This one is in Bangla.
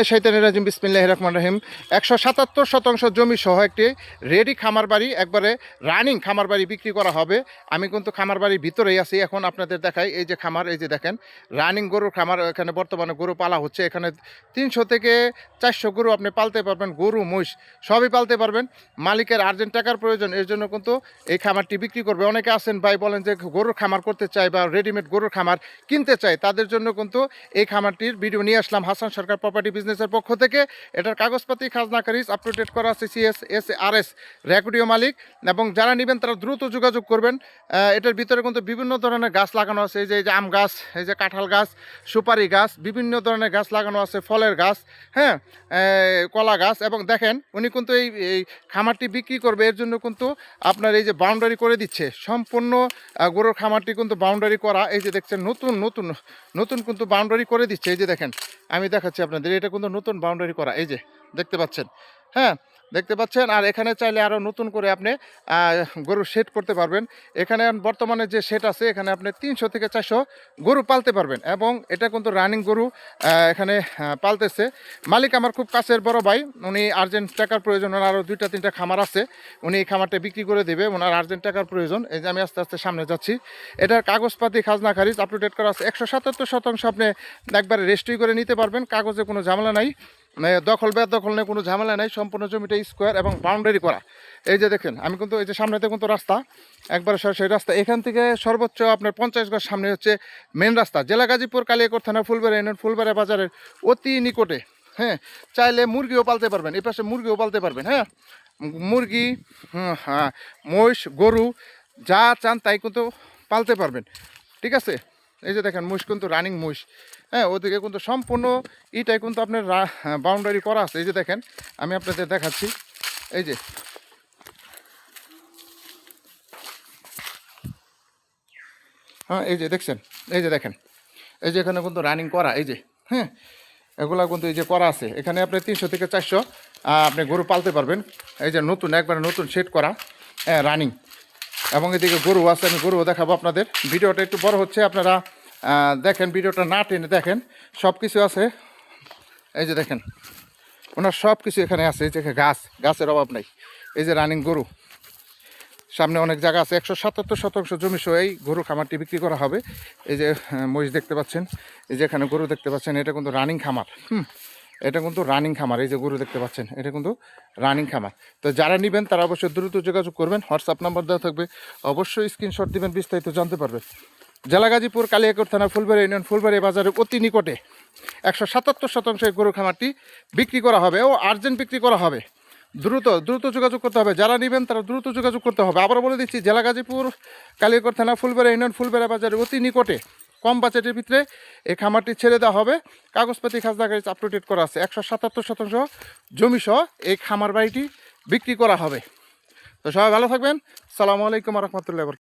মিনাশ শাইতানির রাজিম বিসমিল্লাহির রহমানির রহিম 177 শতাংশ জমি সহ একটি রেডি খামার বাড়ি, একবারে রানিং খামার বাড়ি বিক্রি করা হবে। আমি কিন্তু খামার বাড়ির ভিতরেই আছি, এখন আপনাদের দেখাই। এই যে খামার, এই যে দেখেন রানিং গরুর খামার। এখানে বর্তমানে গরু পালা হচ্ছে। এখানে 300 থেকে 400 গরু আপনি পালতে পারবেন, গরু মহিষ সবই পালতে পারবেন। মালিকের আর্জেন্ট টাকার প্রয়োজন, এর জন্য কিন্তু এই খামারটি বিক্রি করবে। অনেকে আছেন ভাই বলেন যে গরুর খামার করতে চাই বা রেডিমেড গরুর খামার কিনতে চাই, তাদের জন্য কিন্তু এই খামারটির ভিডিও নিয়ে আসলাম হাসান সরকার প্রপার্টি বিজনেসের পক্ষ থেকে। এটার কাগজপাতি খাজনা খারিজ আপ টু ডেট করা আছে, CSSRS রেকর্ডীয় মালিক। এবং যারা নেবেন তারা দ্রুত যোগাযোগ করবেন। এটার ভিতরে কিন্তু বিভিন্ন ধরনের গাছ লাগানো আছে। এই যে আম গাছ, এই যে কাঁঠাল গাছ, সুপারি গাছ, বিভিন্ন ধরনের গাছ লাগানো আছে, ফলের গাছ, হ্যাঁ, কলা গাছ। এবং দেখেন উনি কিন্তু এই খামারটি বিক্রি করবে, এর জন্য কিন্তু আপনার এই যে বাউন্ডারি করে দিচ্ছে। সম্পূর্ণ গরুর খামারটি কিন্তু বাউন্ডারি করা। এই যে দেখছেন নতুন নতুন নতুন কিন্তু বাউন্ডারি করে দিচ্ছে। এই যে দেখেন, আমি দেখাচ্ছি আপনাদের, এটা কিন্তু নতুন বাউন্ডারি করা। এই যে দেখতে পাচ্ছেন, হ্যাঁ দেখতে পাচ্ছেন। আর এখানে চাইলে আরও নতুন করে আপনি গরুর শেড করতে পারবেন। এখানে বর্তমানে যে শেড আছে, এখানে আপনি 300 থেকে 400 গরু পালতে পারবেন। এবং এটা কিন্তু রানিং গরু এখানে পালতেছে মালিক আমার খুব কাছের বড় ভাই। উনি আর্জেন্ট টাকার প্রয়োজন, ওনার আরও 2-3টা খামার আছে, উনি এই খামারটা বিক্রি করে দেবে, ওনার আর্জেন্ট টাকার প্রয়োজন। এই যে আমি আস্তে আস্তে সামনে যাচ্ছি। এটার কাগজপাতি খাজনা খারিজ আপ টু ডেট করা আছে। 177 শতাংশ আপনি একবারে রেজিস্ট্রি করে নিতে পারবেন, কাগজে কোনো ঝামেলা নাই, দখল বেদখল নেই, কোনো ঝামেলা নাই। সম্পূর্ণ জমিটা স্কোয়ার এবং বাউন্ডারি করা। এই যে দেখেন, আমি কিন্তু এই যে সামনেতে কিন্তু রাস্তা, একবারে সরাসরি রাস্তা। এখান থেকে সর্বোচ্চ আপনার 50 গজ সামনে হচ্ছে মেন রাস্তা। জেলা গাজীপুর, কালিয়াকৈর থানা, ফুলবাড়ি ইউনিয়ন, ফুলবাড়ি বাজারের অতি নিকটে। হ্যাঁ, চাইলে মুরগিও পালতে পারবেন, এই পাশে মুরগিও পালতে পারবেন। হ্যাঁ, মুরগি, হ্যাঁ, মহিষ, গরু যা চান তাই কিন্তু পালতে পারবেন, ঠিক আছে। এই যে দেখেন মহিষ কিন্তু রানিং মহিষ, হ্যাঁ, ওদিকে কিন্তু সম্পূর্ণ এটাই কিন্তু আপনার বাউন্ডারি করা আছে। এই যে দেখেন, আমি আপনাদের দেখাচ্ছি। এই যে হ্যাঁ, এই যে দেখছেন, এই যে দেখেন, এই যে এখানে কিন্তু রানিং করা। এই যে হ্যাঁ, এগুলা কিন্তু এই যে করা আছে। এখানে আপনি 300 থেকে 400 আপনি গরু পালতে পারবেন। এই যে নতুন, একবারে নতুন সেট করা, হ্যাঁ, রানিং। এবং এদিকে গরু আছে, আমি গরুও দেখাবো আপনাদের। ভিডিওটা একটু বড় হচ্ছে, আপনারা দেখেন, ভিডিওটা না টেনে দেখেন, সব কিছু আছে। এই যে দেখেন ওনার সব কিছু এখানে আছে। এই যে গাছের অভাব নাই। এই যে রানিং গরু, সামনে অনেক জায়গা আছে। 177 শতাংশ জমি সহ এই গরু খামারটি বিক্রি করা হবে। এই যে মহিষ দেখতে পাচ্ছেন, এই যে এখানে গরু দেখতে পাচ্ছেন, এটা কিন্তু রানিং খামার। এটা কিন্তু রানিং খামার। এই যে গরু দেখতে পাচ্ছেন, এটা কিন্তু রানিং খামার। তো যারা নেবেন তারা অবশ্যই দ্রুত যোগাযোগ করবেন। হোয়াটসঅ্যাপ নাম্বার দেওয়া থাকবে, অবশ্যই স্ক্রিনশট দিবেন, বিস্তারিত জানতে পারবেন। জেলা গাজীপুর, কালিয়াকৈর থানা, ফুলবাড়ি ইউনিয়ন, ফুলবাড়ি বাজারের অতি নিকটে 177 শতাংশ এই গরু খামারটি বিক্রি করা হবে ও আর্জেন্ট বিক্রি করা হবে। দ্রুত দ্রুত যোগাযোগ করতে হবে, যারা নেবেন তারা দ্রুত যোগাযোগ করতে হবে। আবার বলে দিচ্ছি, জেলা গাজীপুর, কালিয়াকৈর থানা, ফুলবাড়ি ইউনিয়ন, ফুলবাড়ি বাজারের অতি নিকটে কম বাজেটের ভিতরে এই খামারটি ছেড়ে দেওয়া হবে। কাগজপাতি খাজনা খারিজ আপ টু ডেট করা আছে। 177 শতাংশ জমি সহ এই খামার বাড়িটি বিক্রি করা হবে। তো সবাই ভালো থাকবেন। আসসালামু আলাইকুম রহমতুল্লাহ।